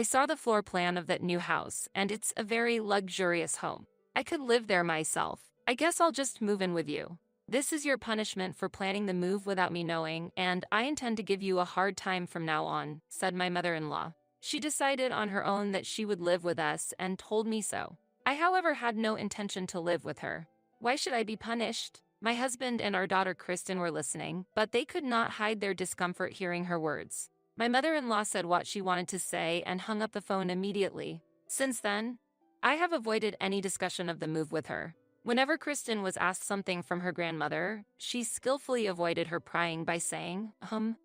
I saw the floor plan of that new house, and it's a very luxurious home. I could live there myself. I guess I'll just move in with you. This is your punishment for planning the move without me knowing, and I intend to give you a hard time from now on," said my mother-in-law. She decided on her own that she would live with us and told me so. I, however, had no intention to live with her. Why should I be punished? My husband and our daughter Kristen were listening, but they could not hide their discomfort hearing her words. My mother-in-law said what she wanted to say and hung up the phone immediately. Since then, I have avoided any discussion of the move with her. Whenever Kristen was asked something from her grandmother, she skillfully avoided her prying by saying,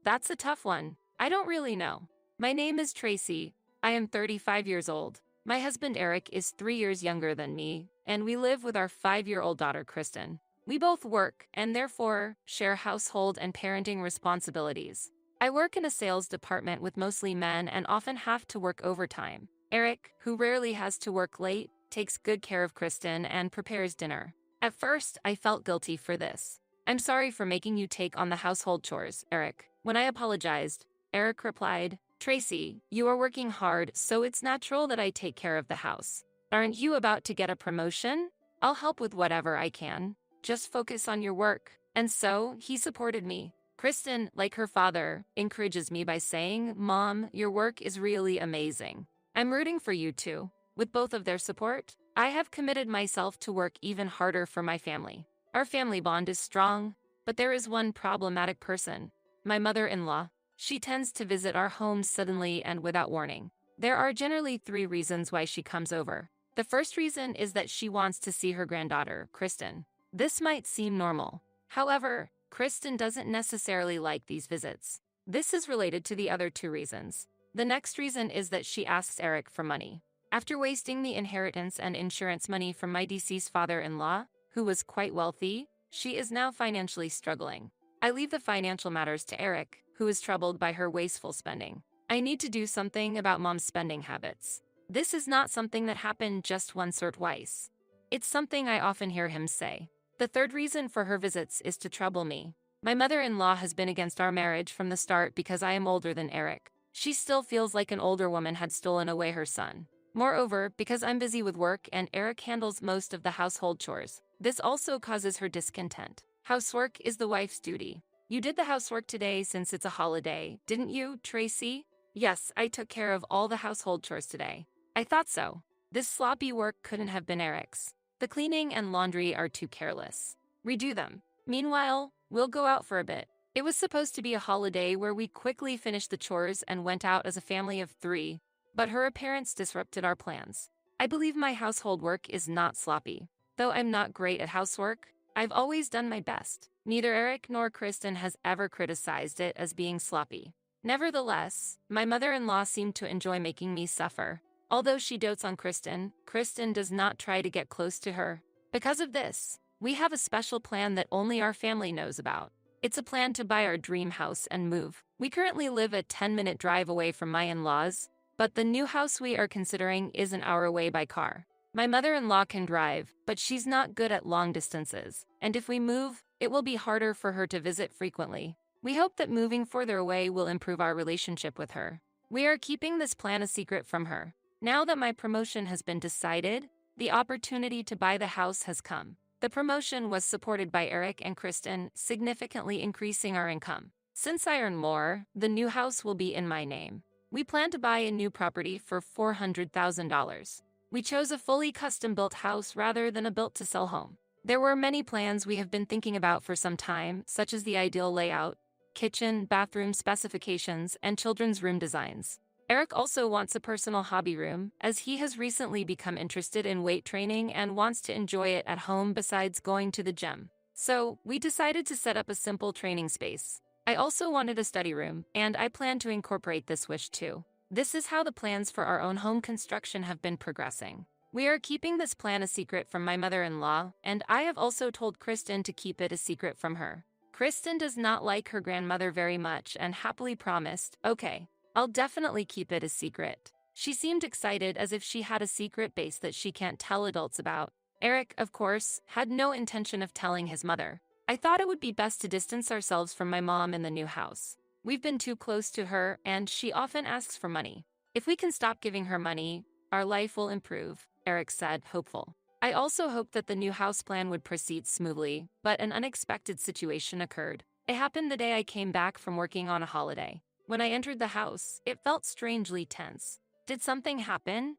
"That's a tough one. I don't really know. My name is Tracy. I am 35 years old. My husband Eric is 3 years younger than me, and we live with our 5-year-old daughter Kristen. We both work and therefore share household and parenting responsibilities. I work in a sales department with mostly men and often have to work overtime. Eric, who rarely has to work late, takes good care of Kristen and prepares dinner. At first, I felt guilty for this. I'm sorry for making you take on the household chores, Eric. When I apologized, Eric replied, Tracy, you are working hard, so it's natural that I take care of the house. Aren't you about to get a promotion? I'll help with whatever I can. Just focus on your work. And so, he supported me. Kristen, like her father, encourages me by saying, Mom, your work is really amazing. I'm rooting for you too. With both of their support, I have committed myself to work even harder for my family. Our family bond is strong, but there is one problematic person, my mother-in-law. She tends to visit our home suddenly and without warning. There are generally 3 reasons why she comes over. The first reason is that she wants to see her granddaughter, Kristen. This might seem normal. However, Kristen doesn't necessarily like these visits. This is related to the other 2 reasons. The next reason is that she asks Eric for money. After wasting the inheritance and insurance money from my deceased father-in-law, who was quite wealthy, she is now financially struggling. I leave the financial matters to Eric, who is troubled by her wasteful spending. I need to do something about Mom's spending habits. This is not something that happened just once or twice. It's something I often hear him say. The third reason for her visits is to trouble me. My mother-in-law has been against our marriage from the start because I am older than Eric. She still feels like an older woman had stolen away her son. Moreover, because I'm busy with work and Eric handles most of the household chores, this also causes her discontent. Housework is the wife's duty. You did the housework today since it's a holiday, didn't you, Tracy? Yes, I took care of all the household chores today. I thought so. This sloppy work couldn't have been Eric's. The cleaning and laundry are too careless. Redo them. Meanwhile, we'll go out for a bit. It was supposed to be a holiday where we quickly finished the chores and went out as a family of 3, but her appearance disrupted our plans. I believe my household work is not sloppy. Though I'm not great at housework, I've always done my best. Neither Eric nor Kristen has ever criticized it as being sloppy. Nevertheless, my mother-in-law seemed to enjoy making me suffer. Although she dotes on Kristen, Kristen does not try to get close to her. Because of this, we have a special plan that only our family knows about. It's a plan to buy our dream house and move. We currently live a 10-minute drive away from my in-laws, but the new house we are considering is an hour away by car. My mother-in-law can drive, but she's not good at long distances, and if we move, it will be harder for her to visit frequently. We hope that moving further away will improve our relationship with her. We are keeping this plan a secret from her. Now that my promotion has been decided, the opportunity to buy the house has come. The promotion was supported by Eric and Kristen, significantly increasing our income. Since I earn more, the new house will be in my name. We plan to buy a new property for $400,000. We chose a fully custom-built house rather than a built-to-sell home. There were many plans we have been thinking about for some time, such as the ideal layout, kitchen, bathroom specifications, and children's room designs. Eric also wants a personal hobby room, as he has recently become interested in weight training and wants to enjoy it at home besides going to the gym. So, we decided to set up a simple training space. I also wanted a study room, and I plan to incorporate this wish too. This is how the plans for our own home construction have been progressing. We are keeping this plan a secret from my mother-in-law, and I have also told Kristen to keep it a secret from her. Kristen does not like her grandmother very much and happily promised, okay, I'll definitely keep it a secret. She seemed excited as if she had a secret base that she can't tell adults about. Eric, of course, had no intention of telling his mother. I thought it would be best to distance ourselves from my mom in the new house. We've been too close to her, and she often asks for money. If we can stop giving her money, our life will improve, Eric said, hopeful. I also hoped that the new house plan would proceed smoothly, but an unexpected situation occurred. It happened the day I came back from working on a holiday. When I entered the house, it felt strangely tense. Did something happen?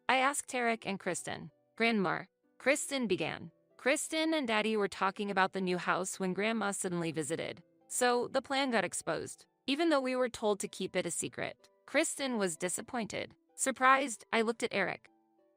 I asked Eric and Kristen. Grandma. Kristen began. Kristen and Daddy were talking about the new house when Grandma suddenly visited. So the plan got exposed, even though we were told to keep it a secret. Kristen was disappointed. Surprised, I looked at Eric.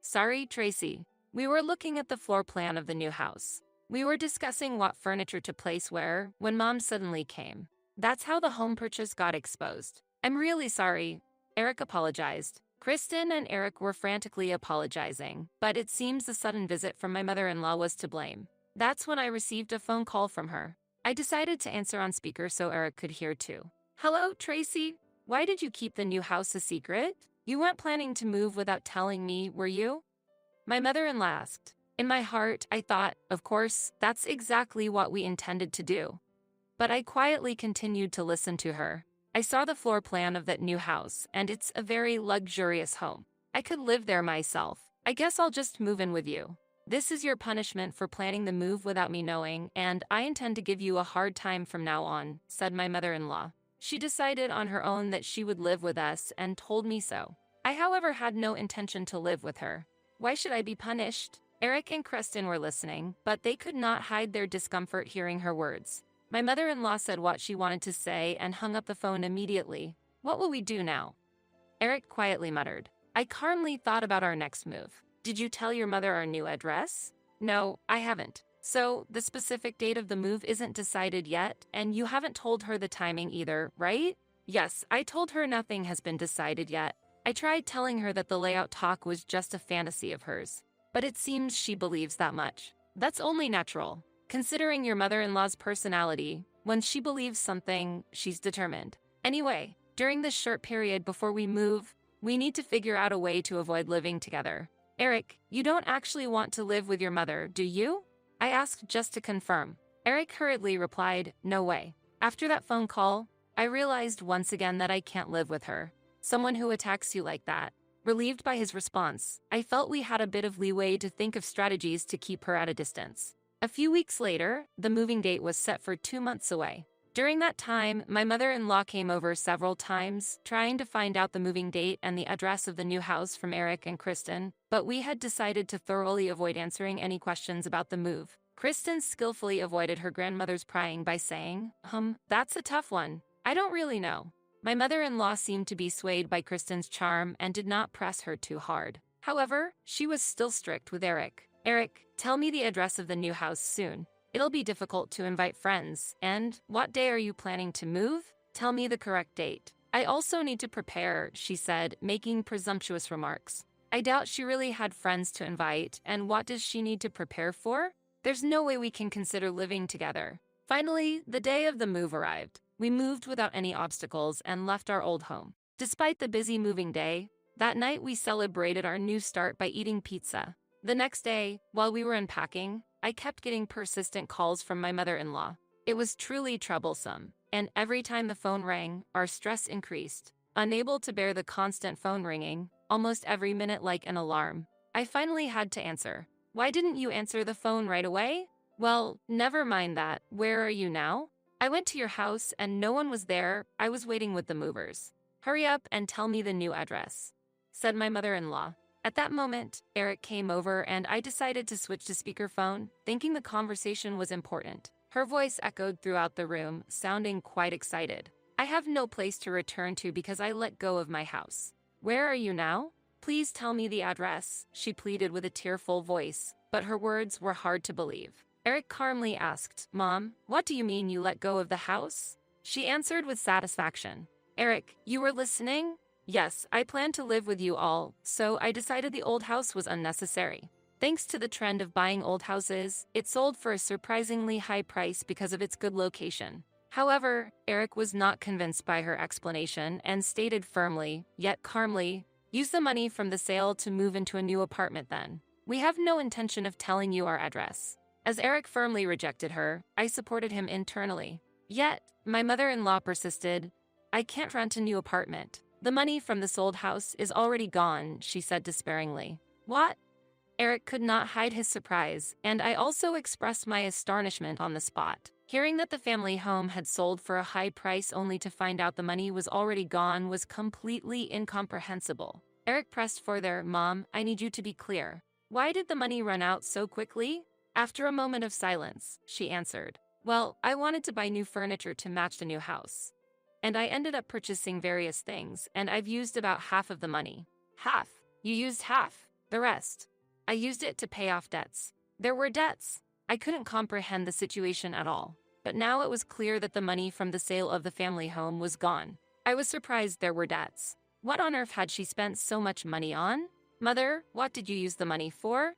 Sorry, Tracy. We were looking at the floor plan of the new house. We were discussing what furniture to place where when Mom suddenly came. That's how the home purchase got exposed. I'm really sorry. Eric apologized. Kristen and Eric were frantically apologizing, but it seems the sudden visit from my mother-in-law was to blame. That's when I received a phone call from her. I decided to answer on speaker so Eric could hear too. Hello, Tracy. Why did you keep the new house a secret? You weren't planning to move without telling me, were you? My mother-in-law asked. In my heart, I thought, of course, that's exactly what we intended to do. But I quietly continued to listen to her. I saw the floor plan of that new house, and it's a very luxurious home. I could live there myself. I guess I'll just move in with you. This is your punishment for planning the move without me knowing, and I intend to give you a hard time from now on, said my mother-in-law. She decided on her own that she would live with us and told me so. I, however, had no intention to live with her. Why should I be punished? Eric and Kristen were listening, but they could not hide their discomfort hearing her words. My mother-in-law said what she wanted to say and hung up the phone immediately. What will we do now? Eric quietly muttered. I calmly thought about our next move. Did you tell your mother our new address? No, I haven't. So, the specific date of the move isn't decided yet, and you haven't told her the timing either, right? Yes, I told her nothing has been decided yet. I tried telling her that the layout talk was just a fantasy of hers. But it seems she believes that much. That's only natural. Considering your mother-in-law's personality, when she believes something, she's determined. Anyway, during this short period before we move, we need to figure out a way to avoid living together. Eric, you don't actually want to live with your mother, do you? I asked just to confirm. Eric hurriedly replied, no way. After that phone call, I realized once again that I can't live with her. Someone who attacks you like that. Relieved by his response, I felt we had a bit of leeway to think of strategies to keep her at a distance. A few weeks later, the moving date was set for 2 months away. During that time, my mother-in-law came over several times, trying to find out the moving date and the address of the new house from Eric and Kristen, but we had decided to thoroughly avoid answering any questions about the move. Kristen skillfully avoided her grandmother's prying by saying, that's a tough one. I don't really know. My mother-in-law seemed to be swayed by Kristen's charm and did not press her too hard. However, she was still strict with Eric. Eric, tell me the address of the new house soon. It'll be difficult to invite friends. And what day are you planning to move? Tell me the correct date. I also need to prepare, she said, making presumptuous remarks. I doubt she really had friends to invite, and what does she need to prepare for? There's no way we can consider living together. Finally, the day of the move arrived. We moved without any obstacles and left our old home. Despite the busy moving day, that night we celebrated our new start by eating pizza. The next day, while we were unpacking, I kept getting persistent calls from my mother-in-law. It was truly troublesome, and every time the phone rang, our stress increased. Unable to bear the constant phone ringing, almost every minute like an alarm, I finally had to answer. Why didn't you answer the phone right away? Well, never mind that. Where are you now? I went to your house and no one was there. I was waiting with the movers. Hurry up and tell me the new address, said my mother-in-law. At that moment, Eric came over and I decided to switch to speakerphone, thinking the conversation was important. Her voice echoed throughout the room, sounding quite excited. I have no place to return to because I let go of my house. Where are you now? Please tell me the address, she pleaded with a tearful voice, but her words were hard to believe. Eric calmly asked, Mom, what do you mean you let go of the house? She answered with satisfaction. Eric, you were listening? Yes, I planned to live with you all, so I decided the old house was unnecessary. Thanks to the trend of buying old houses, it sold for a surprisingly high price because of its good location. However, Eric was not convinced by her explanation and stated firmly, yet calmly, use the money from the sale to move into a new apartment then. We have no intention of telling you our address. As Eric firmly rejected her, I supported him internally. Yet, my mother-in-law persisted, I can't rent a new apartment. The money from the sold house is already gone, she said despairingly. What? Eric could not hide his surprise, and I also expressed my astonishment on the spot. Hearing that the family home had sold for a high price only to find out the money was already gone was completely incomprehensible. Eric pressed further. Mom, I need you to be clear. Why did the money run out so quickly? After a moment of silence, she answered. Well, I wanted to buy new furniture to match the new house. And I ended up purchasing various things, and I've used about half of the money. Half? You used half. The rest? I used it to pay off debts. There were debts. I couldn't comprehend the situation at all. But now it was clear that the money from the sale of the family home was gone. I was surprised there were debts. What on earth had she spent so much money on? Mother, what did you use the money for?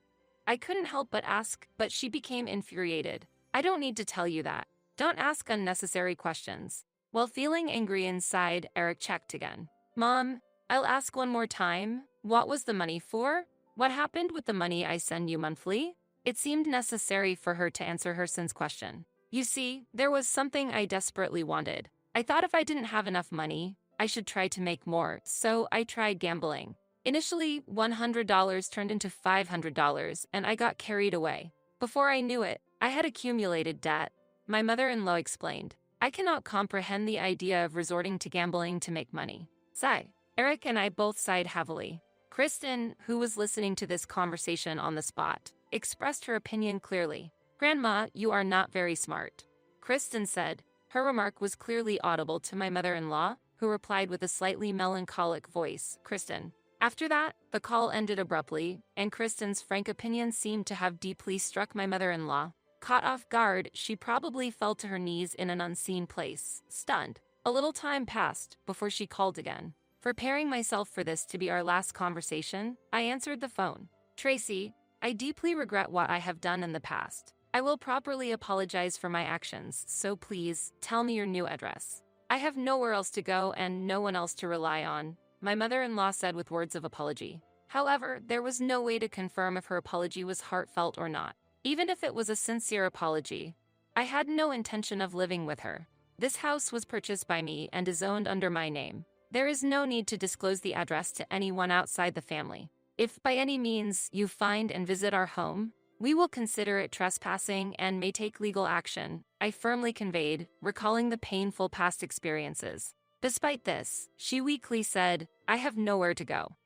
I couldn't help but ask, but she became infuriated. I don't need to tell you that. Don't ask unnecessary questions. While feeling angry inside, Eric checked again. Mom, I'll ask one more time. What was the money for? What happened with the money I send you monthly? It seemed necessary for her to answer her son's question. You see, there was something I desperately wanted. I thought if I didn't have enough money, I should try to make more, so I tried gambling. Initially, $100 turned into $500, and I got carried away. Before I knew it, I had accumulated debt. My mother-in-law explained. I cannot comprehend the idea of resorting to gambling to make money. Sigh. Eric and I both sighed heavily. Kristen, who was listening to this conversation on the spot, expressed her opinion clearly. Grandma, you are not very smart. Kristen said. Her remark was clearly audible to my mother-in-law, who replied with a slightly melancholic voice, Kristen. After that, the call ended abruptly, and Kristen's frank opinion seemed to have deeply struck my mother-in-law. Caught off guard, she probably fell to her knees in an unseen place, stunned. A little time passed before she called again. Preparing myself for this to be our last conversation, I answered the phone. Tracy, I deeply regret what I have done in the past. I will properly apologize for my actions, so please, tell me your new address. I have nowhere else to go and no one else to rely on, my mother-in-law said with words of apology. However, there was no way to confirm if her apology was heartfelt or not. Even if it was a sincere apology, I had no intention of living with her. This house was purchased by me and is owned under my name. There is no need to disclose the address to anyone outside the family. If by any means you find and visit our home, we will consider it trespassing and may take legal action, I firmly conveyed, recalling the painful past experiences. Despite this, she weakly said, I have nowhere to go.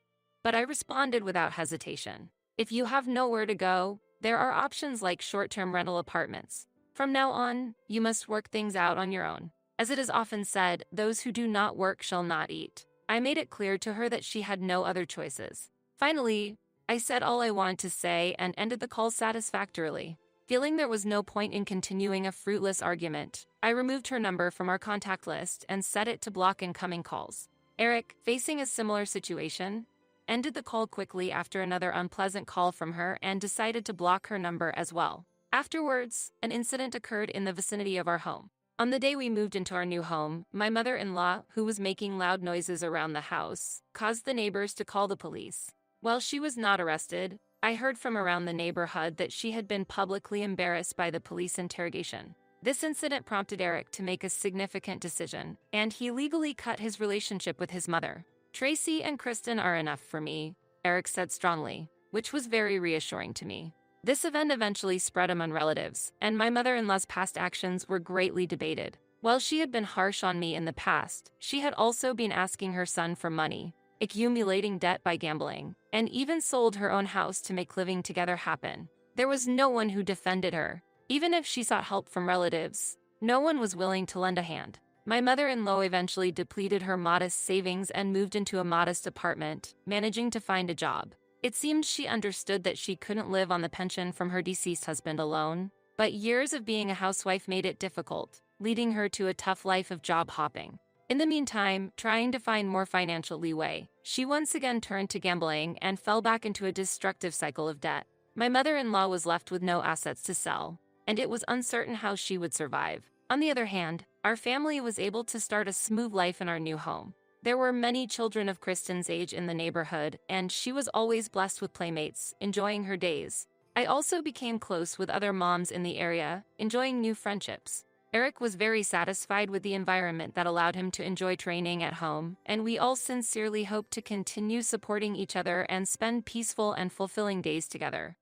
But I responded without hesitation. If you have nowhere to go, there are options like short-term rental apartments. From now on, you must work things out on your own. As it is often said, those who do not work shall not eat. I made it clear to her that she had no other choices. Finally, I said all I wanted to say and ended the call satisfactorily. Feeling there was no point in continuing a fruitless argument, I removed her number from our contact list and set it to block incoming calls. Eric, facing a similar situation, ended the call quickly after another unpleasant call from her and decided to block her number as well. Afterwards, an incident occurred in the vicinity of our home. On the day we moved into our new home, my mother-in-law, who was making loud noises around the house, caused the neighbors to call the police. While she was not arrested, I heard from around the neighborhood that she had been publicly embarrassed by the police interrogation. This incident prompted Eric to make a significant decision, and he legally cut his relationship with his mother. Tracy and Kristen are enough for me, Eric said strongly, which was very reassuring to me. This event eventually spread among relatives, and my mother-in-law's past actions were greatly debated. While she had been harsh on me in the past, she had also been asking her son for money, accumulating debt by gambling, and even sold her own house to make living together happen. There was no one who defended her. Even if she sought help from relatives, no one was willing to lend a hand. My mother-in-law eventually depleted her modest savings and moved into a modest apartment, managing to find a job. It seemed she understood that she couldn't live on the pension from her deceased husband alone, but years of being a housewife made it difficult, leading her to a tough life of job hopping. In the meantime, trying to find more financial leeway, she once again turned to gambling and fell back into a destructive cycle of debt. My mother-in-law was left with no assets to sell, and it was uncertain how she would survive. On the other hand, our family was able to start a smooth life in our new home. There were many children of Kristen's age in the neighborhood, and she was always blessed with playmates, enjoying her days. I also became close with other moms in the area, enjoying new friendships. Eric was very satisfied with the environment that allowed him to enjoy training at home, and we all sincerely hope to continue supporting each other and spend peaceful and fulfilling days together.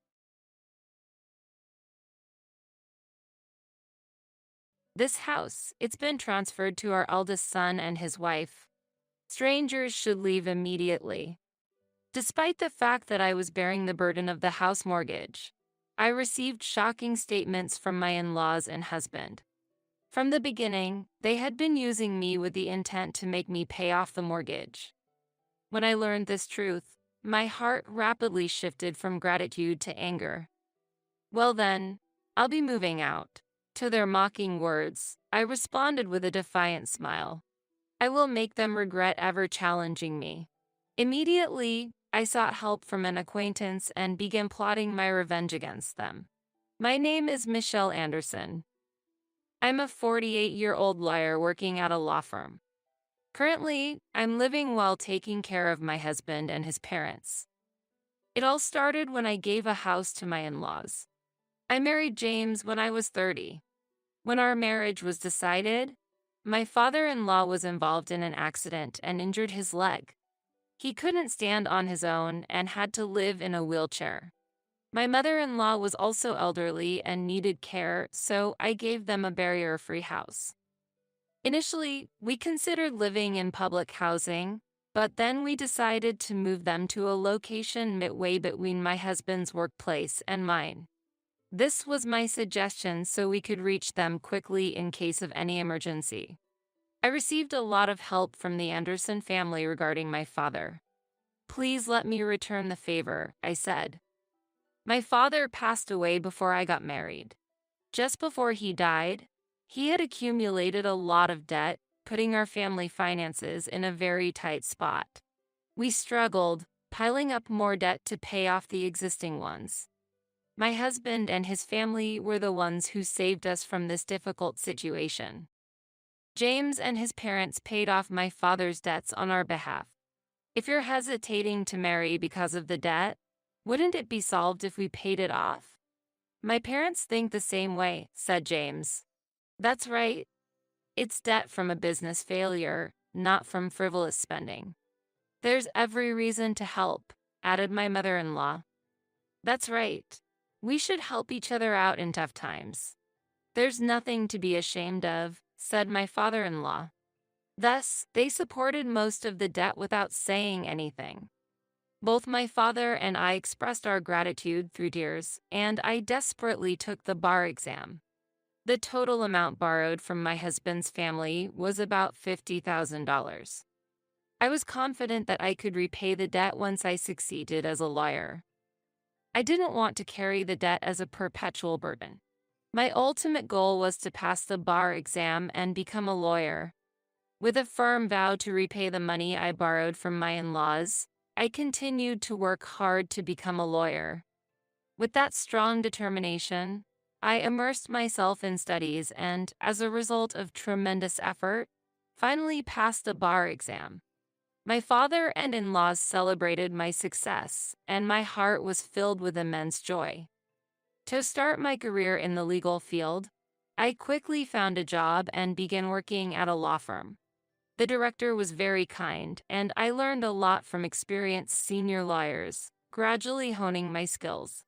This house, it's been transferred to our eldest son and his wife. Strangers should leave immediately. Despite the fact that I was bearing the burden of the house mortgage, I received shocking statements from my in-laws and husband. From the beginning, they had been using me with the intent to make me pay off the mortgage. When I learned this truth, my heart rapidly shifted from gratitude to anger. Well then, I'll be moving out. To their mocking words, I responded with a defiant smile. I will make them regret ever challenging me. Immediately, I sought help from an acquaintance and began plotting my revenge against them. My name is Michelle Anderson. I'm a 48-year-old lawyer working at a law firm. Currently, I'm living while taking care of my husband and his parents. It all started when I gave a house to my in-laws. I married James when I was 30. When our marriage was decided, my father-in-law was involved in an accident and injured his leg. He couldn't stand on his own and had to live in a wheelchair. My mother-in-law was also elderly and needed care, so I gave them a barrier-free house. Initially, we considered living in public housing, but then we decided to move them to a location midway between my husband's workplace and mine. This was my suggestion so we could reach them quickly in case of any emergency. I received a lot of help from the Anderson family regarding my father. Please let me return the favor, I said. My father passed away before I got married. Just before he died, he had accumulated a lot of debt, putting our family finances in a very tight spot. We struggled, piling up more debt to pay off the existing ones. My husband and his family were the ones who saved us from this difficult situation. James and his parents paid off my father's debts on our behalf. If you're hesitating to marry because of the debt, wouldn't it be solved if we paid it off? My parents think the same way, said James. That's right. It's debt from a business failure, not from frivolous spending. There's every reason to help, added my mother-in-law. That's right. We should help each other out in tough times. There's nothing to be ashamed of, said my father-in-law. Thus, they supported most of the debt without saying anything. Both my father and I expressed our gratitude through tears, and I desperately took the bar exam. The total amount borrowed from my husband's family was about $50,000. I was confident that I could repay the debt once I succeeded as a lawyer. I didn't want to carry the debt as a perpetual burden. My ultimate goal was to pass the bar exam and become a lawyer. With a firm vow to repay the money I borrowed from my in-laws, I continued to work hard to become a lawyer. With that strong determination, I immersed myself in studies and, as a result of tremendous effort, finally passed the bar exam. My father and in-laws celebrated my success, and my heart was filled with immense joy. To start my career in the legal field, I quickly found a job and began working at a law firm. The director was very kind, and I learned a lot from experienced senior lawyers, gradually honing my skills.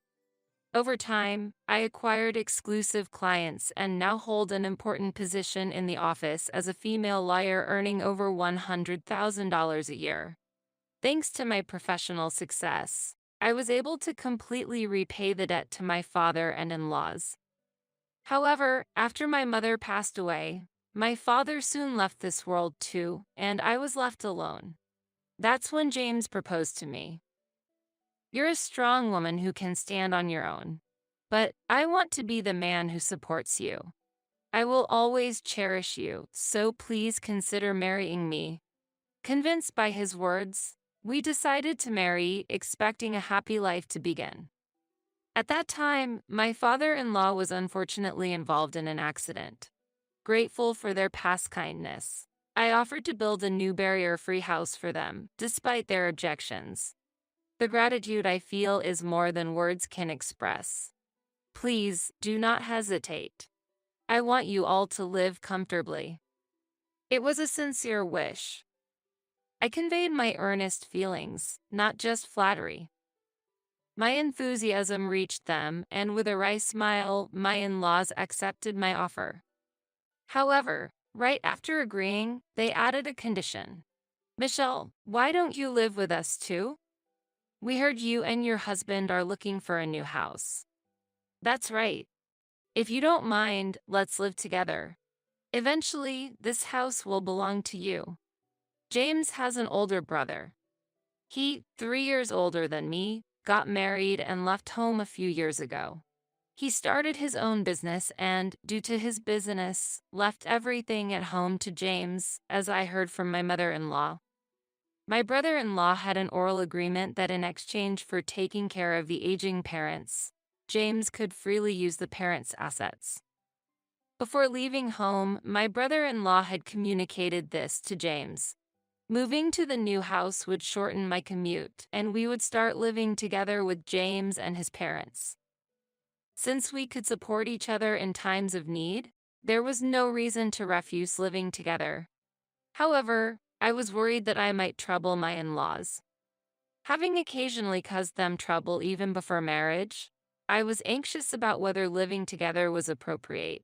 Over time, I acquired exclusive clients and now hold an important position in the office as a female lawyer earning over $100,000 a year. Thanks to my professional success, I was able to completely repay the debt to my father and in-laws. However, after my mother passed away, my father soon left this world too, and I was left alone. That's when James proposed to me. You're a strong woman who can stand on your own. But I want to be the man who supports you. I will always cherish you, so please consider marrying me. Convinced by his words, we decided to marry, expecting a happy life to begin. At that time, my father-in-law was unfortunately involved in an accident. Grateful for their past kindness, I offered to build a new barrier-free house for them, despite their objections. The gratitude I feel is more than words can express. Please, do not hesitate. I want you all to live comfortably. It was a sincere wish. I conveyed my earnest feelings, not just flattery. My enthusiasm reached them, and with a wry smile, my in-laws accepted my offer. However, right after agreeing, they added a condition. Michelle, why don't you live with us too? We heard you and your husband are looking for a new house. That's right. If you don't mind, let's live together. Eventually, this house will belong to you. James has an older brother. He, 3 years older than me, got married and left home a few years ago. He started his own business and, due to his business, left everything at home to James, as I heard from my mother-in-law. My brother-in-law had an oral agreement that in exchange for taking care of the aging parents, James could freely use the parents' assets. Before leaving home, my brother-in-law had communicated this to James. Moving to the new house would shorten my commute, and we would start living together with James and his parents. Since we could support each other in times of need, there was no reason to refuse living together. However, I was worried that I might trouble my in-laws. Having occasionally caused them trouble even before marriage, I was anxious about whether living together was appropriate.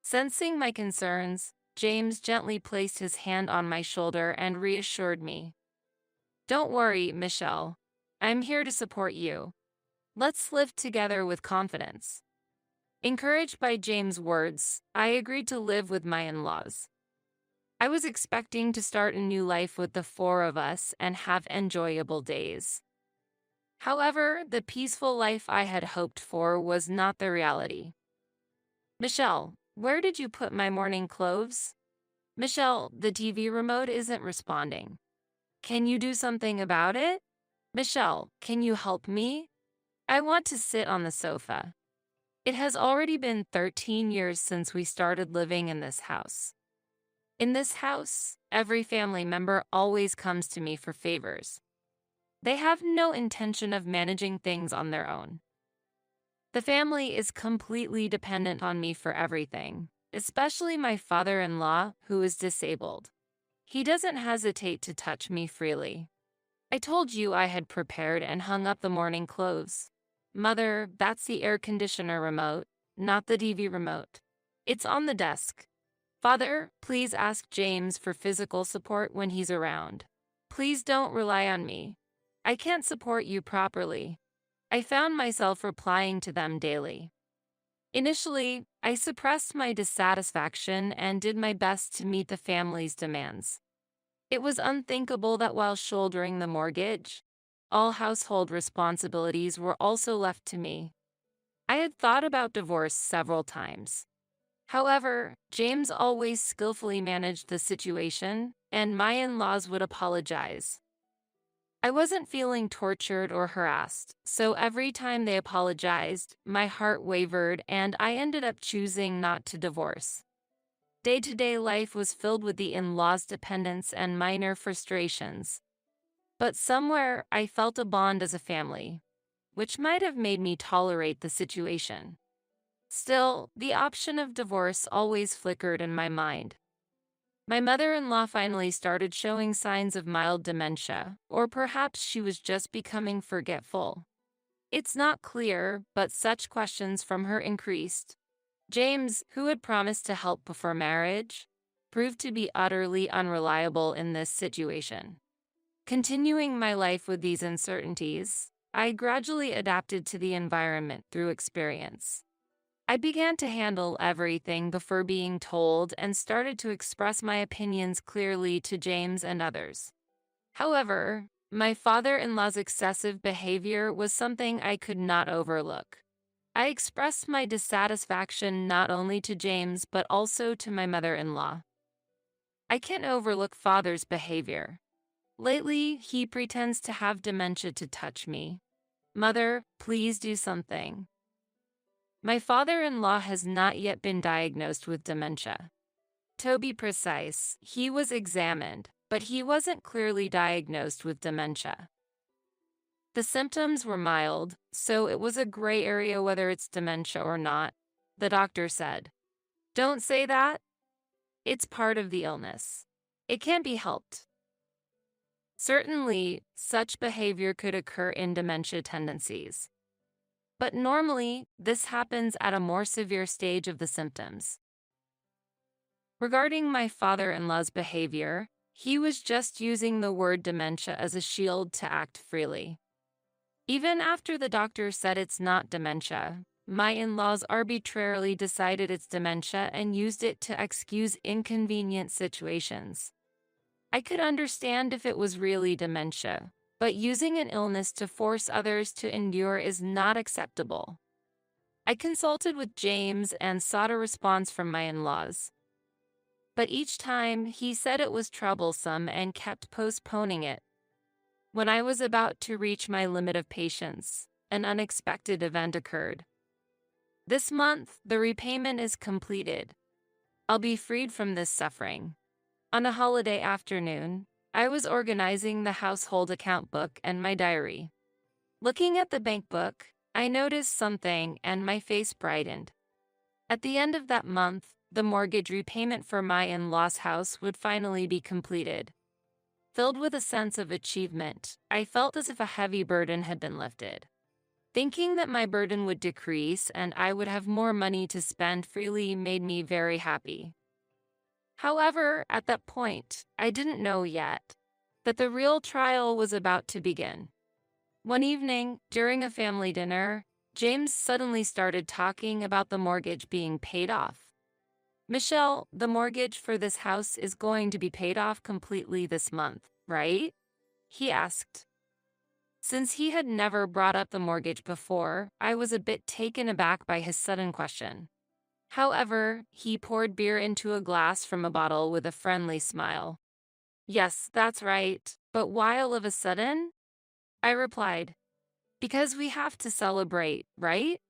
Sensing my concerns, James gently placed his hand on my shoulder and reassured me. Don't worry, Michelle. I'm here to support you. Let's live together with confidence. Encouraged by James' words, I agreed to live with my in-laws. I was expecting to start a new life with the four of us and have enjoyable days. However, the peaceful life I had hoped for was not the reality. Michelle, where did you put my morning clothes? Michelle, the TV remote isn't responding. Can you do something about it? Michelle, can you help me? I want to sit on the sofa. It has already been 13 years since we started living in this house. In this house, every family member always comes to me for favors. They have no intention of managing things on their own. The family is completely dependent on me for everything, especially my father-in-law, who is disabled. He doesn't hesitate to touch me freely. I told you I had prepared and hung up the morning clothes. Mother, that's the air conditioner remote, not the TV remote. It's on the desk. Father, please ask James for physical support when he's around. Please don't rely on me. I can't support you properly. I found myself replying to them daily. Initially, I suppressed my dissatisfaction and did my best to meet the family's demands. It was unthinkable that while shouldering the mortgage, all household responsibilities were also left to me. I had thought about divorce several times. However, James always skillfully managed the situation, and my in-laws would apologize. I wasn't feeling tortured or harassed, so every time they apologized, my heart wavered and I ended up choosing not to divorce. Day-to-day life was filled with the in-laws' dependence and minor frustrations. But somewhere, I felt a bond as a family, which might have made me tolerate the situation. Still, the option of divorce always flickered in my mind. My mother-in-law finally started showing signs of mild dementia, or perhaps she was just becoming forgetful. It's not clear, but such questions from her increased. James, who had promised to help before marriage, proved to be utterly unreliable in this situation. Continuing my life with these uncertainties, I gradually adapted to the environment through experience. I began to handle everything before being told and started to express my opinions clearly to James and others. However, my father-in-law's excessive behavior was something I could not overlook. I expressed my dissatisfaction not only to James but also to my mother-in-law. I can't overlook father's behavior. Lately, he pretends to have dementia to touch me. Mother, please do something. My father-in-law has not yet been diagnosed with dementia. To be precise, he was examined, but he wasn't clearly diagnosed with dementia. The symptoms were mild, so it was a gray area whether it's dementia or not, the doctor said. Don't say that. It's part of the illness. It can't be helped. Certainly, such behavior could occur in dementia tendencies. But normally, this happens at a more severe stage of the symptoms. Regarding my father-in-law's behavior, he was just using the word dementia as a shield to act freely. Even after the doctor said it's not dementia, my in-laws arbitrarily decided it's dementia and used it to excuse inconvenient situations. I could understand if it was really dementia, but using an illness to force others to endure is not acceptable. I consulted with James and sought a response from my in-laws. But each time, he said it was troublesome and kept postponing it. When I was about to reach my limit of patience, an unexpected event occurred. This month, the repayment is completed. I'll be freed from this suffering. On a holiday afternoon, I was organizing the household account book and my diary. Looking at the bank book, I noticed something and my face brightened. At the end of that month, the mortgage repayment for my in-laws' house would finally be completed. Filled with a sense of achievement, I felt as if a heavy burden had been lifted. Thinking that my burden would decrease and I would have more money to spend freely made me very happy. However, at that point, I didn't know yet that the real trial was about to begin. One evening, during a family dinner, James suddenly started talking about the mortgage being paid off. Michelle, the mortgage for this house is going to be paid off completely this month, right? He asked. Since he had never brought up the mortgage before, I was a bit taken aback by his sudden question. However, he poured beer into a glass from a bottle with a friendly smile. Yes, that's right, but why all of a sudden? I replied. Because we have to celebrate, right?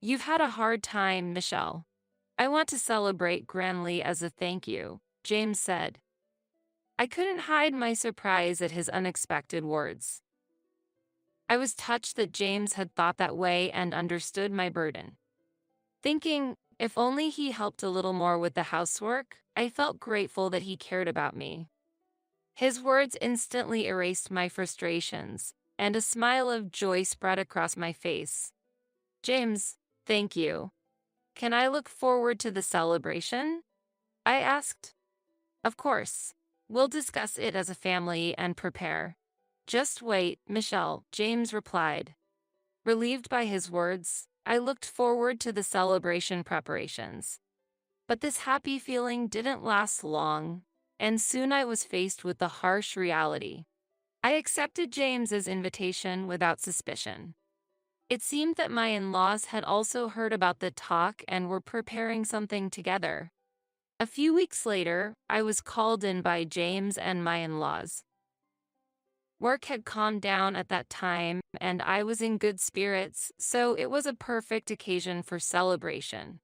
You've had a hard time, Michelle. I want to celebrate grandly as a thank you, James said. I couldn't hide my surprise at his unexpected words. I was touched that James had thought that way and understood my burden. Thinking, if only he helped a little more with the housework, I felt grateful that he cared about me. His words instantly erased my frustrations, and a smile of joy spread across my face. James, thank you. Can I look forward to the celebration? I asked. Of course. We'll discuss it as a family and prepare. Just wait, Michelle, James replied. Relieved by his words, I looked forward to the celebration preparations. But this happy feeling didn't last long, and soon I was faced with the harsh reality. I accepted James's invitation without suspicion. It seemed that my in-laws had also heard about the talk and were preparing something together. A few weeks later, I was called in by James and my in-laws. Work had calmed down at that time, and I was in good spirits, so it was a perfect occasion for celebration.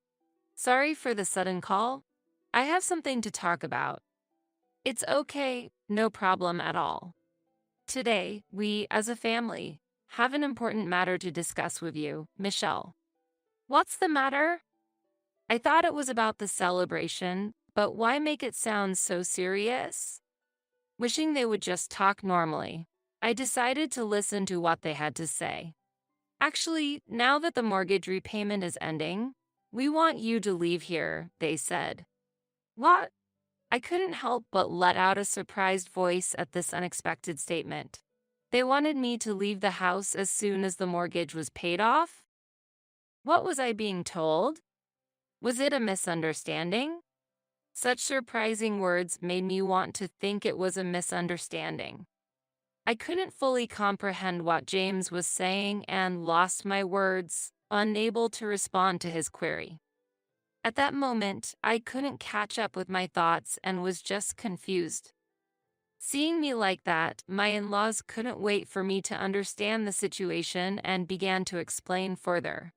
Sorry for the sudden call. I have something to talk about. It's okay, no problem at all. Today, we, as a family, have an important matter to discuss with you, Michelle. What's the matter? I thought it was about the celebration, but why make it sound so serious? Wishing they would just talk normally, I decided to listen to what they had to say. Actually, now that the mortgage repayment is ending, we want you to leave here, they said. What? I couldn't help but let out a surprised voice at this unexpected statement. They wanted me to leave the house as soon as the mortgage was paid off? What was I being told? Was it a misunderstanding? Such surprising words made me want to think it was a misunderstanding. I couldn't fully comprehend what James was saying and lost my words, unable to respond to his query. At that moment, I couldn't catch up with my thoughts and was just confused. Seeing me like that, my in-laws couldn't wait for me to understand the situation and began to explain further.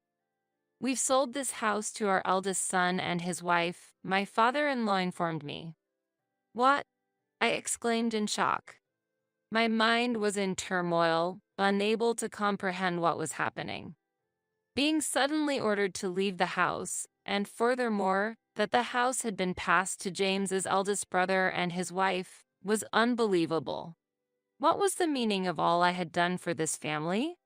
We've sold this house to our eldest son and his wife, my father-in-law informed me. What? I exclaimed in shock. My mind was in turmoil, unable to comprehend what was happening. Being suddenly ordered to leave the house, and furthermore, that the house had been passed to James's eldest brother and his wife, was unbelievable. What was the meaning of all I had done for this family?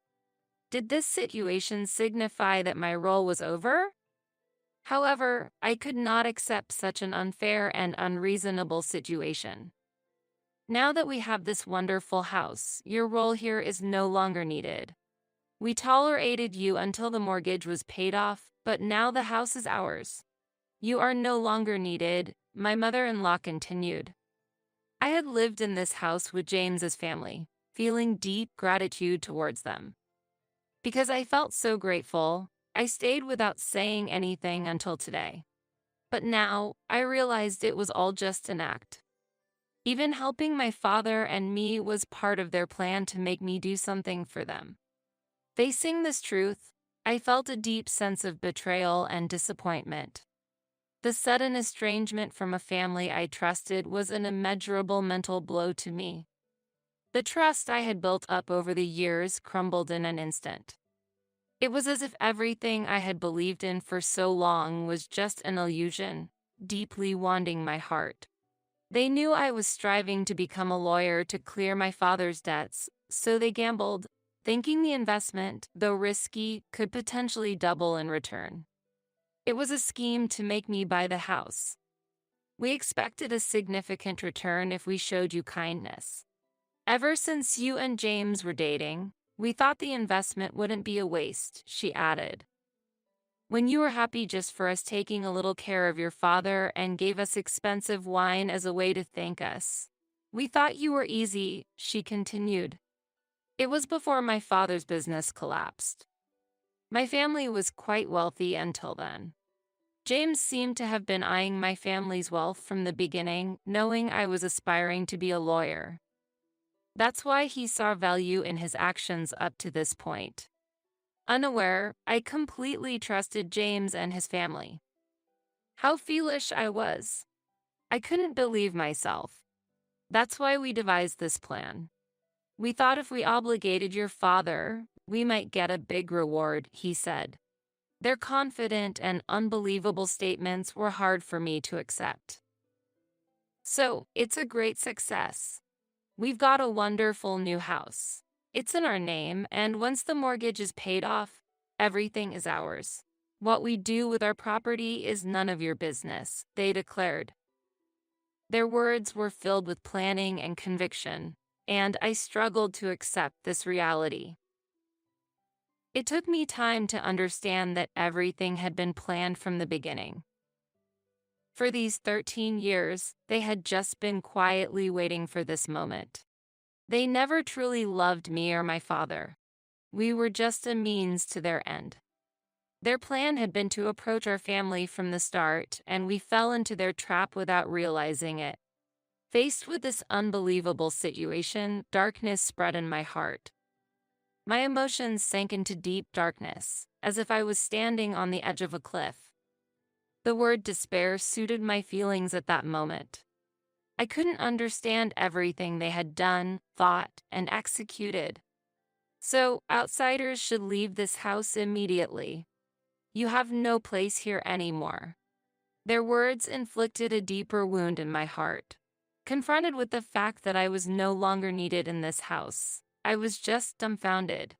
Did this situation signify that my role was over? However, I could not accept such an unfair and unreasonable situation. Now that we have this wonderful house, your role here is no longer needed. We tolerated you until the mortgage was paid off, but now the house is ours. You are no longer needed, my mother-in-law continued. I had lived in this house with James's family, feeling deep gratitude towards them. Because I felt so grateful, I stayed without saying anything until today. But now, I realized it was all just an act. Even helping my father and me was part of their plan to make me do something for them. Facing this truth, I felt a deep sense of betrayal and disappointment. The sudden estrangement from a family I trusted was an immeasurable mental blow to me. The trust I had built up over the years crumbled in an instant. It was as if everything I had believed in for so long was just an illusion, deeply wounding my heart. They knew I was striving to become a lawyer to clear my father's debts, so they gambled, thinking the investment, though risky, could potentially double in return. It was a scheme to make me buy the house. We expected a significant return if we showed you kindness. Ever since you and James were dating, we thought the investment wouldn't be a waste, she added. When you were happy just for us taking a little care of your father and gave us expensive wine as a way to thank us. We thought you were easy, she continued. It was before my father's business collapsed. My family was quite wealthy until then. James seemed to have been eyeing my family's wealth from the beginning, knowing I was aspiring to be a lawyer. That's why he saw value in his actions up to this point. Unaware, I completely trusted James and his family. How foolish I was. I couldn't believe myself. That's why we devised this plan. We thought if we obligated your father, we might get a big reward, he said. Their confident and unbelievable statements were hard for me to accept. So, it's a great success. We've got a wonderful new house. It's in our name, and once the mortgage is paid off, everything is ours. What we do with our property is none of your business, they declared. Their words were filled with planning and conviction, and I struggled to accept this reality. It took me time to understand that everything had been planned from the beginning. For these 13 years, they had just been quietly waiting for this moment. They never truly loved me or my father. We were just a means to their end. Their plan had been to approach our family from the start, and we fell into their trap without realizing it. Faced with this unbelievable situation, darkness spread in my heart. My emotions sank into deep darkness, as if I was standing on the edge of a cliff. The word despair suited my feelings at that moment. I couldn't understand everything they had done, thought, and executed. So, outsiders should leave this house immediately. You have no place here anymore. Their words inflicted a deeper wound in my heart. Confronted with the fact that I was no longer needed in this house, I was just dumbfounded.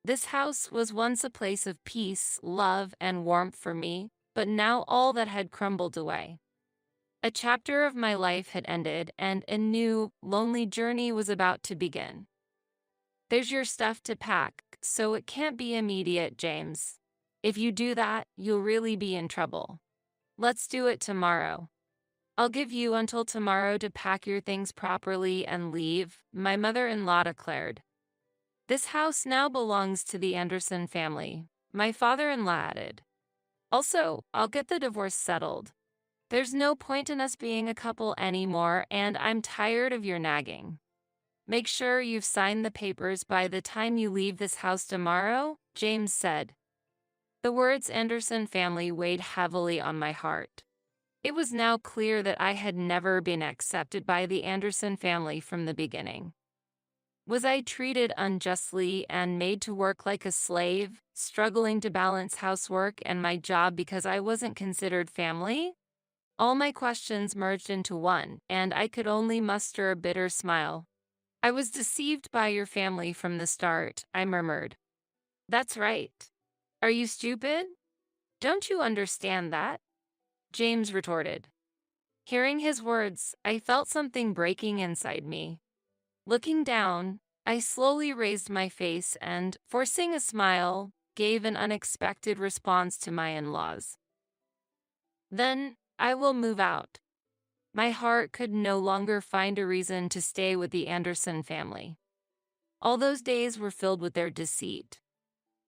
This house was once a place of peace, love, and warmth for me, but now all that had crumbled away. A chapter of my life had ended, and a new, lonely journey was about to begin. There's your stuff to pack, so it can't be immediate, James. If you do that, you'll really be in trouble. Let's do it tomorrow. I'll give you until tomorrow to pack your things properly and leave, my mother-in-law declared. This house now belongs to the Anderson family, my father-in-law added. Also, I'll get the divorce settled. There's no point in us being a couple anymore, and I'm tired of your nagging. Make sure you've signed the papers by the time you leave this house tomorrow, James said. The words Anderson family weighed heavily on my heart. It was now clear that I had never been accepted by the Anderson family from the beginning. Was I treated unjustly and made to work like a slave, struggling to balance housework and my job because I wasn't considered family? All my questions merged into one, and I could only muster a bitter smile. I was deceived by your family from the start, I murmured. That's right. Are you stupid? Don't you understand that? James retorted. Hearing his words, I felt something breaking inside me. Looking down, I slowly raised my face and, forcing a smile, gave an unexpected response to my in-laws. Then, I will move out. My heart could no longer find a reason to stay with the Anderson family. All those days were filled with their deceit.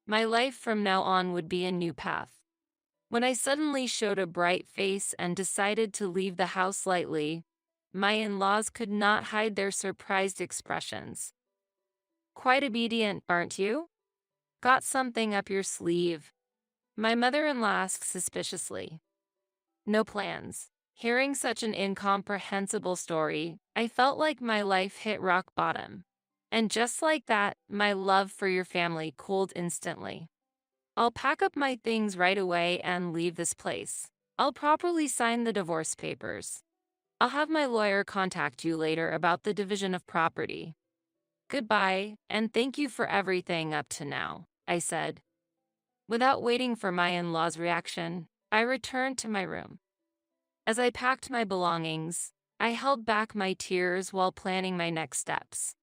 My life from now on would be a new path. When I suddenly showed a bright face and decided to leave the house lightly, my in-laws could not hide their surprised expressions. Quite obedient, aren't you? Got something up your sleeve? My mother-in-law asked suspiciously. No plans. Hearing such an incomprehensible story, I felt like my life hit rock bottom. And just like that, my love for your family cooled instantly. I'll pack up my things right away and leave this place. I'll properly sign the divorce papers. I'll have my lawyer contact you later about the division of property. Goodbye, and thank you for everything up to now, I said. Without waiting for my in-law's reaction, I returned to my room. As I packed my belongings, I held back my tears while planning my next steps.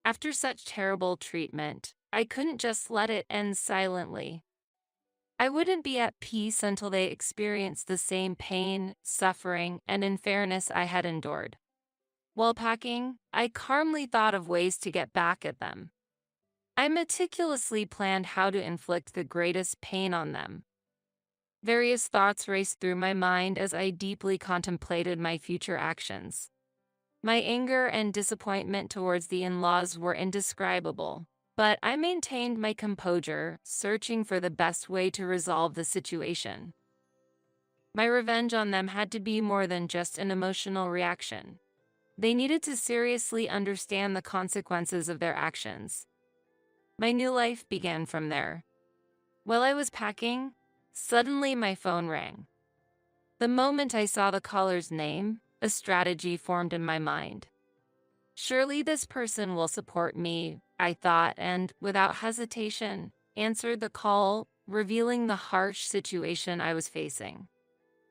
After such terrible treatment, I couldn't just let it end silently. I wouldn't be at peace until they experienced the same pain, suffering, and unfairness I had endured. While packing, I calmly thought of ways to get back at them. I meticulously planned how to inflict the greatest pain on them. Various thoughts raced through my mind as I deeply contemplated my future actions. My anger and disappointment towards the in-laws were indescribable, but I maintained my composure, searching for the best way to resolve the situation. My revenge on them had to be more than just an emotional reaction. They needed to seriously understand the consequences of their actions. My new life began from there. While I was packing, suddenly my phone rang. The moment I saw the caller's name, a strategy formed in my mind. Surely this person will support me, I thought, and, without hesitation, answered the call, revealing the harsh situation I was facing.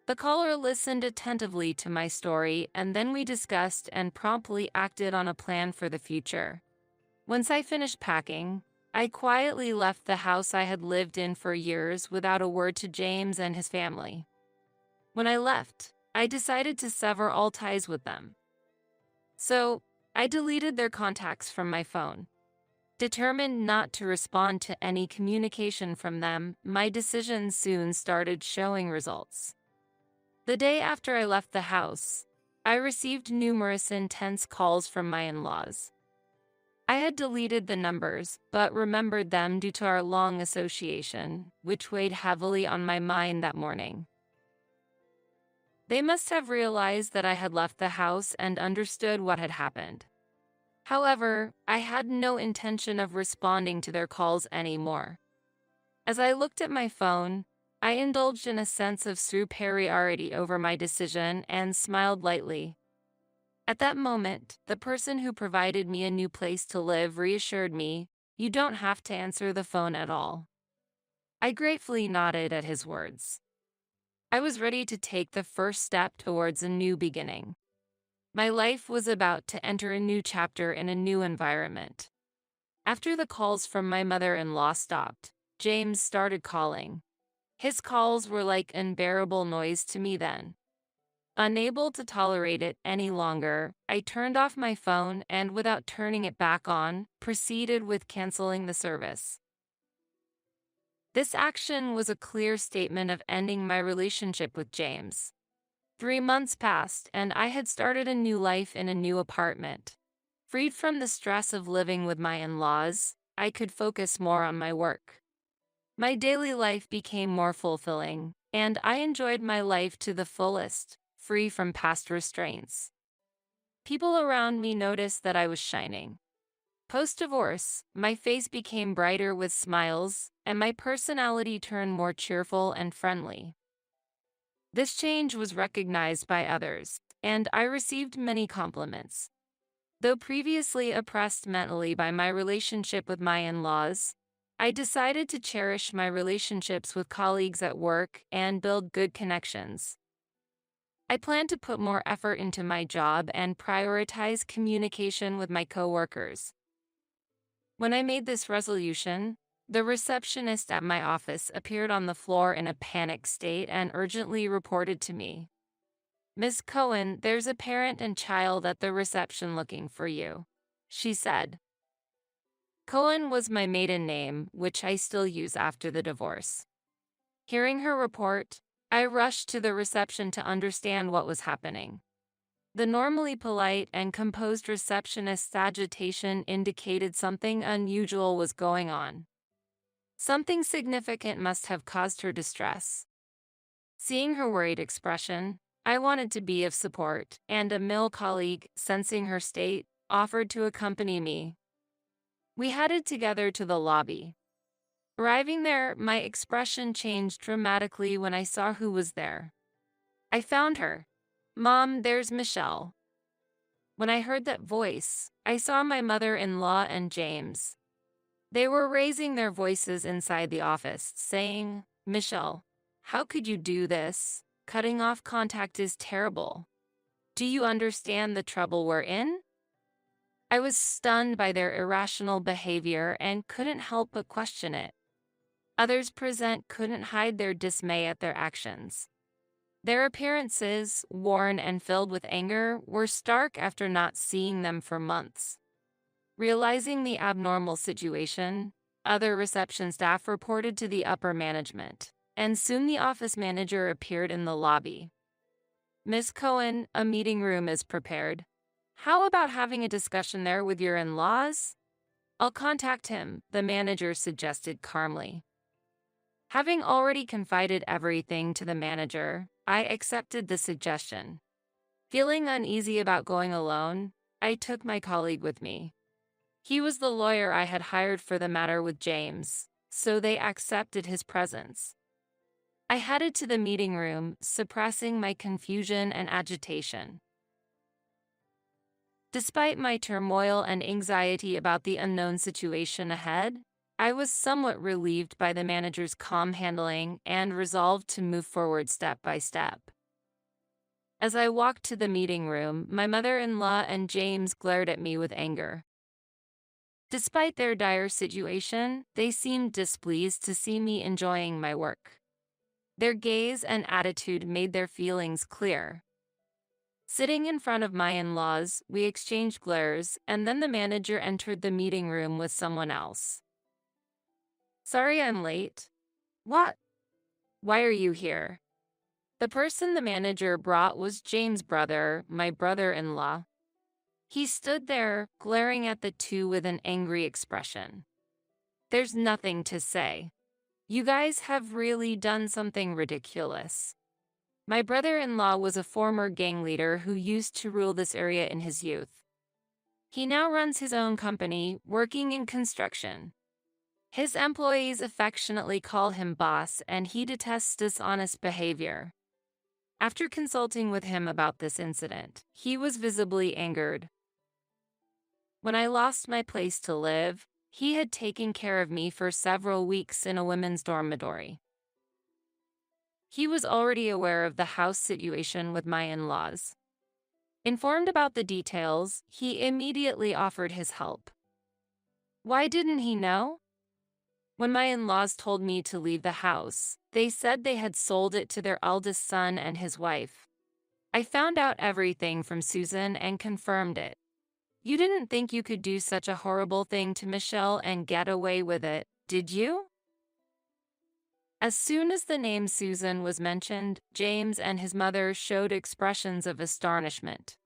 The caller listened attentively to my story, and then we discussed and promptly acted on a plan for the future. Once I finished packing, I quietly left the house I had lived in for years without a word to James and his family. When I left, I decided to sever all ties with them. So, I deleted their contacts from my phone. Determined not to respond to any communication from them, my decision soon started showing results. The day after I left the house, I received numerous intense calls from my in-laws. I had deleted the numbers, but remembered them due to our long association, which weighed heavily on my mind that morning. They must have realized that I had left the house and understood what had happened. However, I had no intention of responding to their calls anymore. As I looked at my phone, I indulged in a sense of superiority over my decision and smiled lightly. At that moment, the person who provided me a new place to live reassured me, "You don't have to answer the phone at all." I gratefully nodded at his words. I was ready to take the first step towards a new beginning. My life was about to enter a new chapter in a new environment. After the calls from my mother-in-law stopped, James started calling. His calls were like unbearable noise to me then. Unable to tolerate it any longer, I turned off my phone and, without turning it back on, proceeded with canceling the service. This action was a clear statement of ending my relationship with James. 3 months passed, and I had started a new life in a new apartment. Freed from the stress of living with my in-laws, I could focus more on my work. My daily life became more fulfilling, and I enjoyed my life to the fullest, free from past restraints. People around me noticed that I was shining. Post-divorce, my face became brighter with smiles, and my personality turned more cheerful and friendly. This change was recognized by others, and I received many compliments. Though previously oppressed mentally by my relationship with my in-laws, I decided to cherish my relationships with colleagues at work and build good connections. I plan to put more effort into my job and prioritize communication with my coworkers. When I made this resolution, the receptionist at my office appeared on the floor in a panic state and urgently reported to me, "Miss Cohen, there's a parent and child at the reception looking for you," she said. Cohen was my maiden name, which I still use after the divorce. Hearing her report, I rushed to the reception to understand what was happening. The normally polite and composed receptionist's agitation indicated something unusual was going on. Something significant must have caused her distress. Seeing her worried expression, I wanted to be of support, and a male colleague, sensing her state, offered to accompany me. We headed together to the lobby. Arriving there, my expression changed dramatically when I saw who was there. I found her. "Mom, there's Michelle." When I heard that voice, I saw my mother-in-law and James. They were raising their voices inside the office, saying, "Michelle, how could you do this? Cutting off contact is terrible. Do you understand the trouble we're in?" I was stunned by their irrational behavior and couldn't help but question it. Others present couldn't hide their dismay at their actions. Their appearances, worn and filled with anger, were stark after not seeing them for months. Realizing the abnormal situation, other reception staff reported to the upper management, and soon the office manager appeared in the lobby. "Miss Cohen, a meeting room is prepared. How about having a discussion there with your in-laws?" "I'll contact him," the manager suggested calmly. Having already confided everything to the manager, I accepted the suggestion. Feeling uneasy about going alone, I took my colleague with me. He was the lawyer I had hired for the matter with James, so they accepted his presence. I headed to the meeting room, suppressing my confusion and agitation. Despite my turmoil and anxiety about the unknown situation ahead, I was somewhat relieved by the manager's calm handling and resolved to move forward step by step. As I walked to the meeting room, my mother-in-law and James glared at me with anger. Despite their dire situation, they seemed displeased to see me enjoying my work. Their gaze and attitude made their feelings clear. Sitting in front of my in-laws, we exchanged glares, and then the manager entered the meeting room with someone else. "Sorry I'm late." "What? Why are you here?" The person the manager brought was James' brother, my brother-in-law. He stood there, glaring at the two with an angry expression. "There's nothing to say. You guys have really done something ridiculous." My brother-in-law was a former gang leader who used to rule this area in his youth. He now runs his own company, working in construction. His employees affectionately call him boss, and he detests dishonest behavior. After consulting with him about this incident, he was visibly angered. When I lost my place to live, he had taken care of me for several weeks in a women's dormitory. He was already aware of the house situation with my in-laws. Informed about the details, he immediately offered his help. Why didn't he know? When my in-laws told me to leave the house, they said they had sold it to their eldest son and his wife. I found out everything from Susan and confirmed it. "You didn't think you could do such a horrible thing to Michelle and get away with it, did you?" As soon as the name Susan was mentioned, James and his mother showed expressions of astonishment.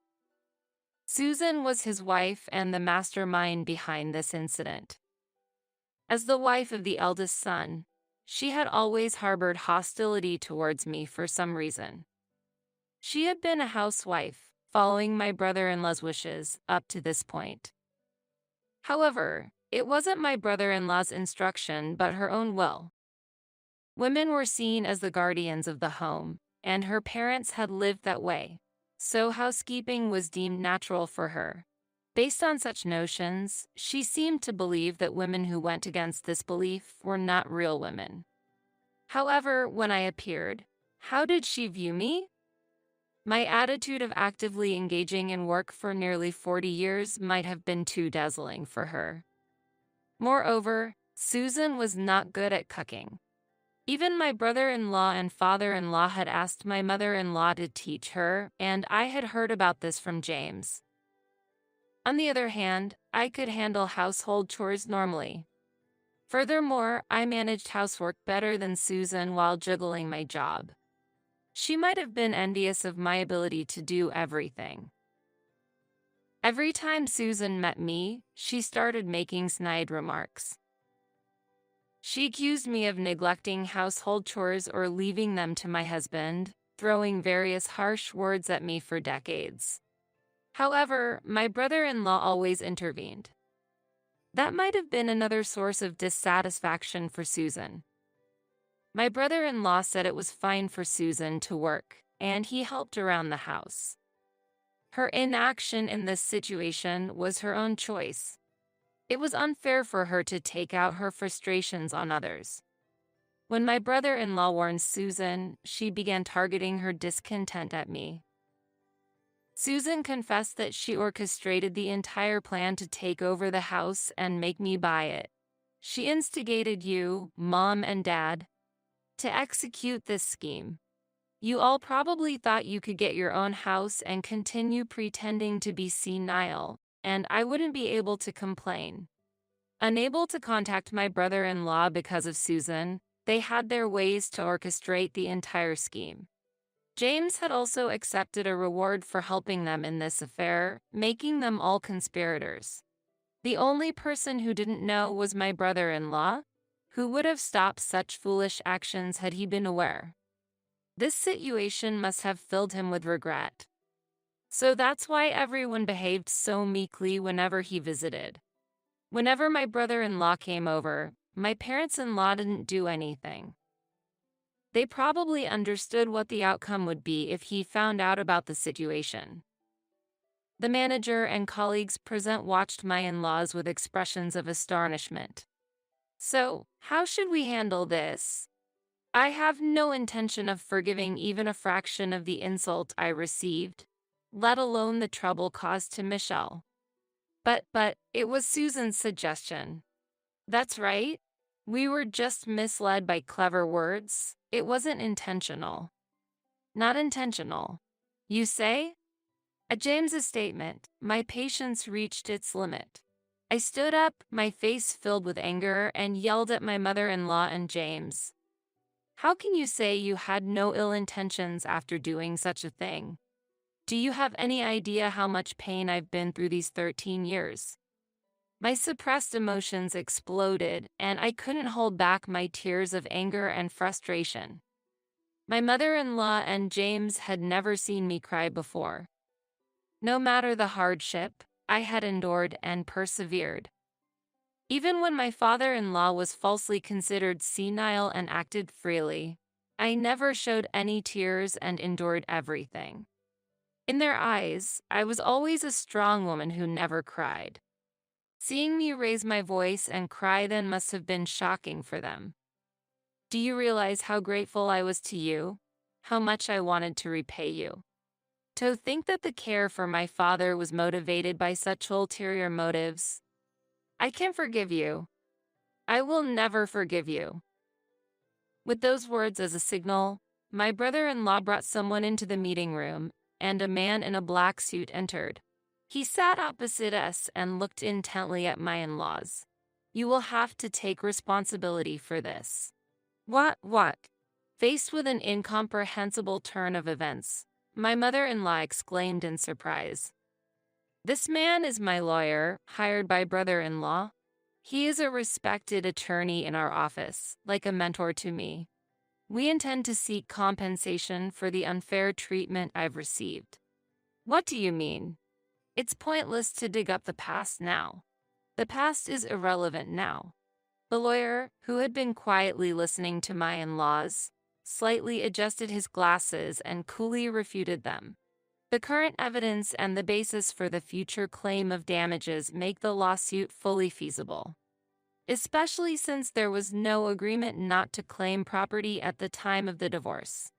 Susan was his wife and the mastermind behind this incident. As the wife of the eldest son, she had always harbored hostility towards me for some reason. She had been a housewife, following my brother-in-law's wishes, up to this point. However, it wasn't my brother-in-law's instruction but her own will. Women were seen as the guardians of the home, and her parents had lived that way, so housekeeping was deemed natural for her. Based on such notions, she seemed to believe that women who went against this belief were not real women. However, when I appeared, how did she view me? My attitude of actively engaging in work for nearly 40 years might have been too dazzling for her. Moreover, Susan was not good at cooking. Even my brother-in-law and father-in-law had asked my mother-in-law to teach her, and I had heard about this from James. On the other hand, I could handle household chores normally. Furthermore, I managed housework better than Susan while juggling my job. She might have been envious of my ability to do everything. Every time Susan met me, she started making snide remarks. She accused me of neglecting household chores or leaving them to my husband, throwing various harsh words at me for decades. However, my brother-in-law always intervened. That might have been another source of dissatisfaction for Susan. My brother-in-law said it was fine for Susan to work, and he helped around the house. Her inaction in this situation was her own choice. It was unfair for her to take out her frustrations on others. When my brother-in-law warned Susan, she began targeting her discontent at me. Susan confessed that she orchestrated the entire plan to take over the house and make me buy it. She instigated you, Mom and Dad, to execute this scheme. You all probably thought you could get your own house and continue pretending to be senile, and I wouldn't be able to complain. Unable to contact my brother-in-law because of Susan, they had their ways to orchestrate the entire scheme. James had also accepted a reward for helping them in this affair, making them all conspirators. The only person who didn't know was my brother-in-law, who would have stopped such foolish actions had he been aware. This situation must have filled him with regret. So that's why everyone behaved so meekly whenever he visited. Whenever my brother-in-law came over, my parents-in-law didn't do anything. They probably understood what the outcome would be if he found out about the situation. The manager and colleagues present watched my in-laws with expressions of astonishment. So, how should we handle this? I have no intention of forgiving even a fraction of the insult I received, let alone the trouble caused to Michelle. But it was Susan's suggestion. That's right. We were just misled by clever words. It wasn't intentional. Not intentional. You say? At James's statement, my patience reached its limit. I stood up, my face filled with anger, and yelled at my mother-in-law and James. How can you say you had no ill intentions after doing such a thing? Do you have any idea how much pain I've been through these 13 years? My suppressed emotions exploded, and I couldn't hold back my tears of anger and frustration. My mother-in-law and James had never seen me cry before. No matter the hardship, I had endured and persevered. Even when my father-in-law was falsely considered senile and acted freely, I never showed any tears and endured everything. In their eyes, I was always a strong woman who never cried. Seeing me raise my voice and cry then must have been shocking for them. Do you realize how grateful I was to you? How much I wanted to repay you? To think that the care for my father was motivated by such ulterior motives. I can forgive you. I will never forgive you. With those words as a signal, my brother-in-law brought someone into the meeting room, and a man in a black suit entered. He sat opposite us and looked intently at my in-laws. You will have to take responsibility for this. What? Faced with an incomprehensible turn of events, my mother-in-law exclaimed in surprise. This man is my lawyer, hired by brother-in-law. He is a respected attorney in our office, like a mentor to me. We intend to seek compensation for the unfair treatment I've received. What do you mean? It's pointless to dig up the past now. The past is irrelevant now. The lawyer, who had been quietly listening to my in-laws, slightly adjusted his glasses and coolly refuted them. The current evidence and the basis for the future claim of damages make the lawsuit fully feasible, especially since there was no agreement not to claim property at the time of the divorce.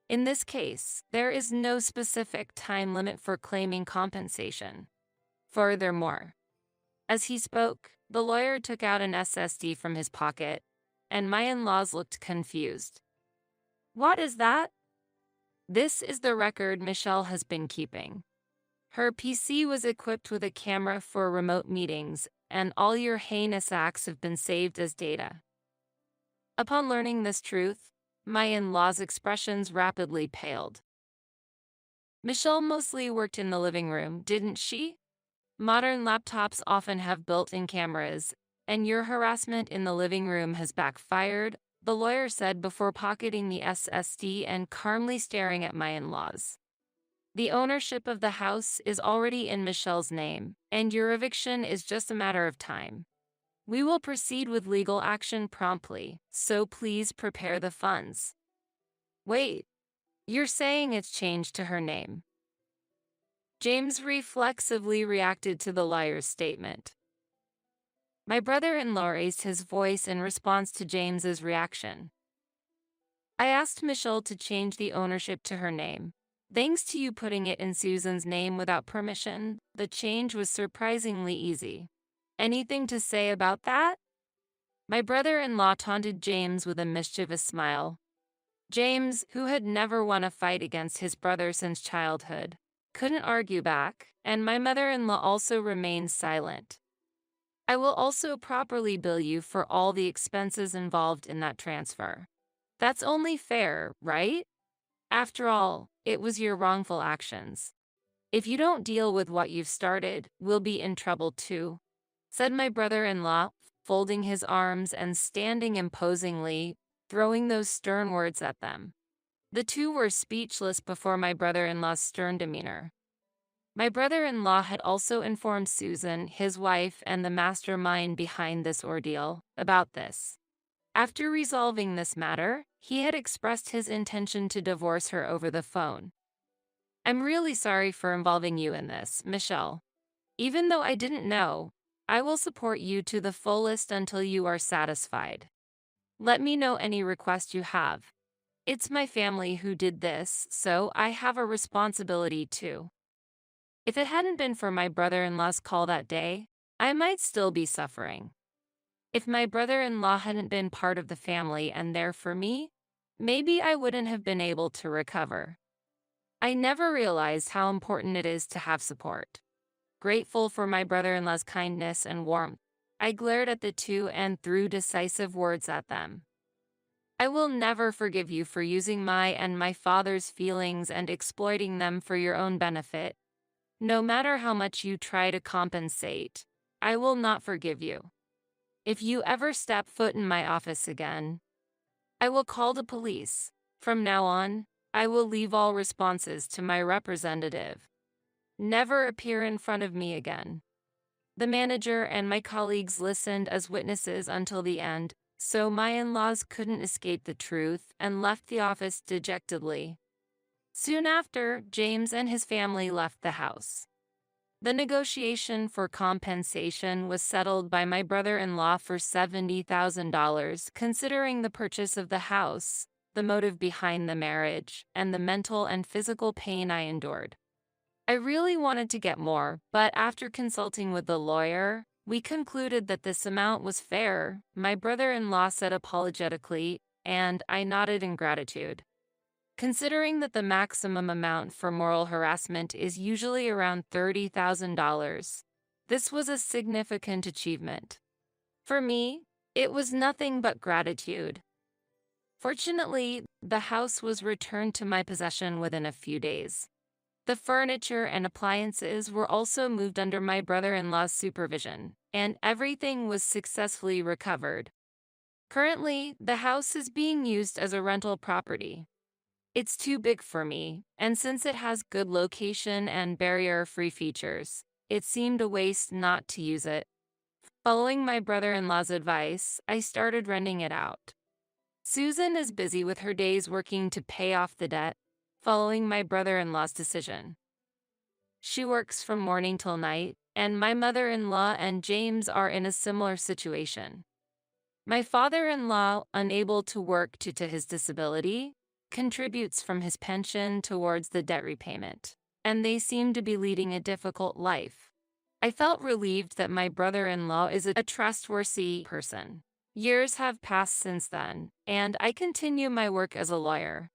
In this case, there is no specific time limit for claiming compensation. Furthermore, as he spoke, the lawyer took out an SSD from his pocket, and my in-laws looked confused. "What is that?" "This is the record Michelle has been keeping. Her PC was equipped with a camera for remote meetings, and all your heinous acts have been saved as data." Upon learning this truth, my in-laws' expressions rapidly paled. "Michelle mostly worked in the living room, didn't she? Modern laptops often have built-in cameras, and your harassment in the living room has backfired," the lawyer said before pocketing the SSD and calmly staring at my in-laws. "The ownership of the house is already in Michelle's name, and your eviction is just a matter of time. We will proceed with legal action promptly, so please prepare the funds." "Wait, you're saying it's changed to her name?" James reflexively reacted to the liar's statement. My brother-in-law raised his voice in response to James's reaction. "I asked Michelle to change the ownership to her name. Thanks to you putting it in Susan's name without permission, the change was surprisingly easy. Anything to say about that?" My brother-in-law taunted James with a mischievous smile. James, who had never won a fight against his brother since childhood, couldn't argue back, and my mother-in-law also remained silent. "I will also properly bill you for all the expenses involved in that transfer. That's only fair, right? After all, it was your wrongful actions. If you don't deal with what you've started, we'll be in trouble too," said my brother-in-law, folding his arms and standing imposingly, throwing those stern words at them. The two were speechless before my brother-in-law's stern demeanor. My brother-in-law had also informed Susan, his wife and the mastermind behind this ordeal, about this. After resolving this matter, he had expressed his intention to divorce her over the phone. "I'm really sorry for involving you in this, Michelle. Even though I didn't know, I will support you to the fullest until you are satisfied. Let me know any request you have. It's my family who did this, so I have a responsibility too." If it hadn't been for my brother-in-law's call that day, I might still be suffering. If my brother-in-law hadn't been part of the family and there for me, maybe I wouldn't have been able to recover. I never realized how important it is to have support. Grateful for my brother-in-law's kindness and warmth, I glared at the two and threw decisive words at them. "I will never forgive you for using my and my father's feelings and exploiting them for your own benefit. No matter how much you try to compensate, I will not forgive you. If you ever step foot in my office again, I will call the police. From now on, I will leave all responses to my representative. Never appear in front of me again." The manager and my colleagues listened as witnesses until the end, so my in-laws couldn't escape the truth and left the office dejectedly. Soon after, James and his family left the house. The negotiation for compensation was settled by my brother-in-law for $70,000, considering the purchase of the house, the motive behind the marriage, and the mental and physical pain I endured. I really wanted to get more, but after consulting with the lawyer, we concluded that this amount was fair, my brother-in-law said apologetically, and I nodded in gratitude. Considering that the maximum amount for moral harassment is usually around $30,000, this was a significant achievement. For me, it was nothing but gratitude. Fortunately, the house was returned to my possession within a few days. The furniture and appliances were also moved under my brother-in-law's supervision, and everything was successfully recovered. Currently, the house is being used as a rental property. It's too big for me, and since it has good location and barrier-free features, it seemed a waste not to use it. Following my brother-in-law's advice, I started renting it out. Susan is busy with her days working to pay off the debt, following my brother-in-law's decision. She works from morning till night, and my mother-in-law and James are in a similar situation. My father-in-law, unable to work due to his disability, contributes from his pension towards the debt repayment, and they seem to be leading a difficult life. I felt relieved that my brother-in-law is a trustworthy person. Years have passed since then, and I continue my work as a lawyer.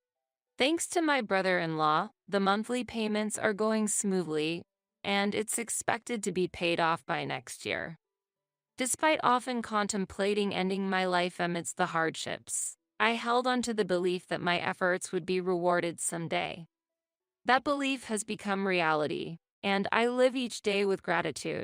Thanks to my brother-in-law, the monthly payments are going smoothly, and it's expected to be paid off by next year. Despite often contemplating ending my life amidst the hardships, I held on to the belief that my efforts would be rewarded someday. That belief has become reality, and I live each day with gratitude.